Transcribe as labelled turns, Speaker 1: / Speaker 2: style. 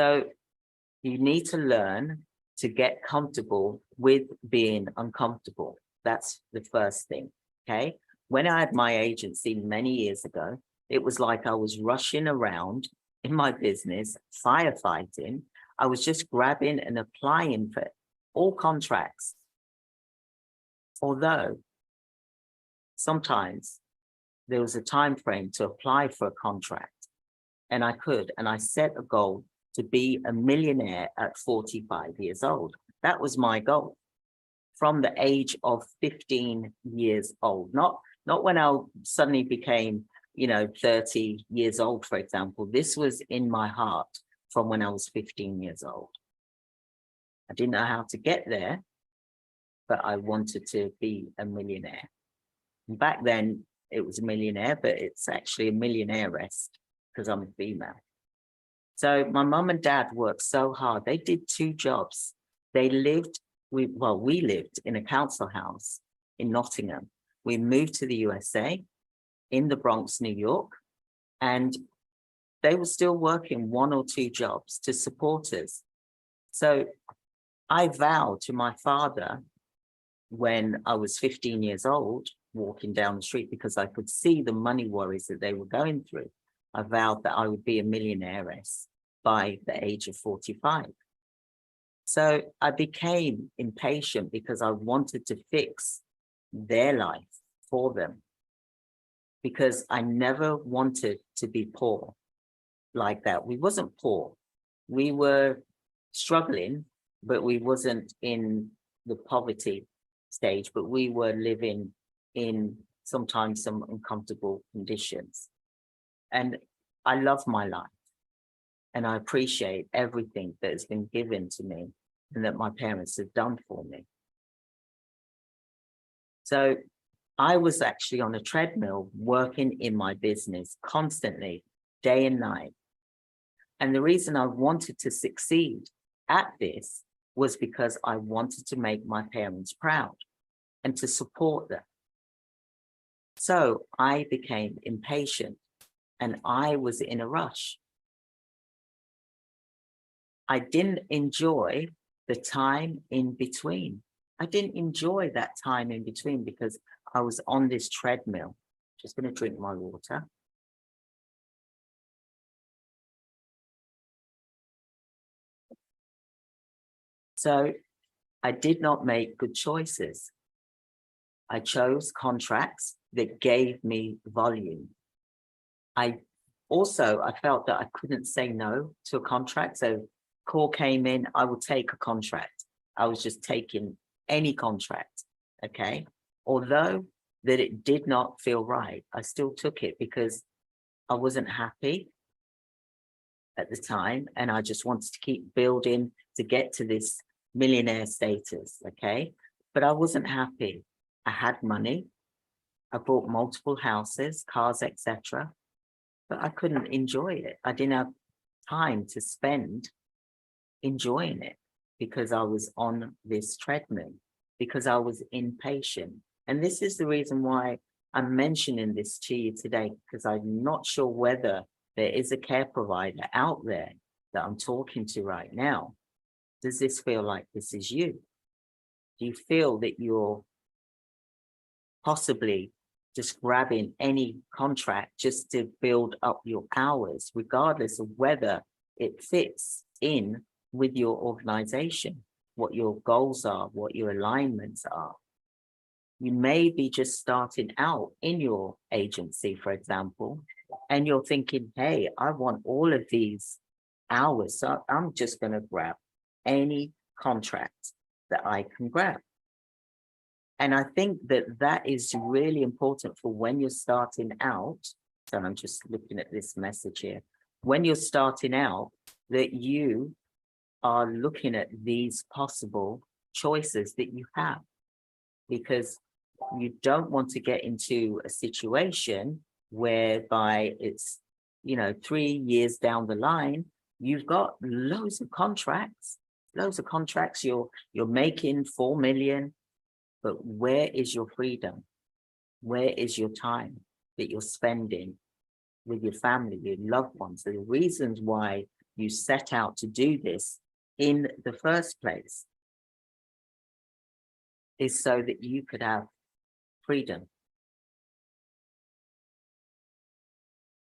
Speaker 1: So you need to learn to get comfortable with being uncomfortable. That's the first thing, okay? When I had my agency many years ago, it was like I was rushing around in my business, firefighting. I was just grabbing and applying for all contracts. Although sometimes there was a time frame to apply for a contract, and I set a goal to be a millionaire at 45 years old. That was my goal from the age of 15 years old, not when I suddenly became, 30 years old, for example. This was in my heart from when I was 15 years old. I didn't know how to get there, but I wanted to be a millionaire. And back then it was a millionaire, but it's actually a millionairess because I'm a female. So my mum and dad worked so hard. They did 2 jobs. We lived in a council house in Nottingham. We moved to the USA in the Bronx, New York, and they were still working 1 or 2 jobs to support us. So I vowed to my father when I was 15 years old, walking down the street, because I could see the money worries that they were going through. I vowed that I would be a millionairess by the age of 45. So I became impatient because I wanted to fix their life for them, because I never wanted to be poor like that. We wasn't poor. We were struggling, but we wasn't in the poverty stage, but we were living in sometimes some uncomfortable conditions. And I love my life. And I appreciate everything that has been given to me and that my parents have done for me. So I was actually on a treadmill working in my business constantly, day and night. And the reason I wanted to succeed at this was because I wanted to make my parents proud and to support them. So I became impatient and I was in a rush. I didn't enjoy the time in between. I didn't enjoy that time in between because I was on this treadmill. Just going to drink my water. So I did not make good choices. I chose contracts that gave me volume. I felt that I couldn't say no to a contract. So call came in, I would take a contract. I was just taking any contract, okay? Although that it did not feel right, I still took it because I wasn't happy at the time. And I just wanted to keep building to get to this millionaire status, okay? But I wasn't happy. I had money. I bought multiple houses, cars, etc. But I couldn't enjoy it. I didn't have time to spend enjoying it because I was on this treadmill, because I was impatient. And this is the reason why I'm mentioning this to you today, because I'm not sure whether there is a care provider out there that I'm talking to right now. Does this feel like this is you? Do you feel that you're possibly just grabbing any contract just to build up your hours, regardless of whether it fits in with your organization, what your goals are, what your alignments are? You may be just starting out in your agency, for example, and you're thinking, hey, I want all of these hours, so I'm just going to grab any contract that I can grab. And I think that that is really important for when you're starting out. So I'm just looking at this message here. When you're starting out, that you are looking at these possible choices that you have, because you don't want to get into a situation whereby it's, 3 years down the line, you've got loads of contracts, you're making 4 million, but where is your freedom? Where is your time that you're spending with your family, your loved ones? The reasons why you set out to do this in the first place is so that you could have freedom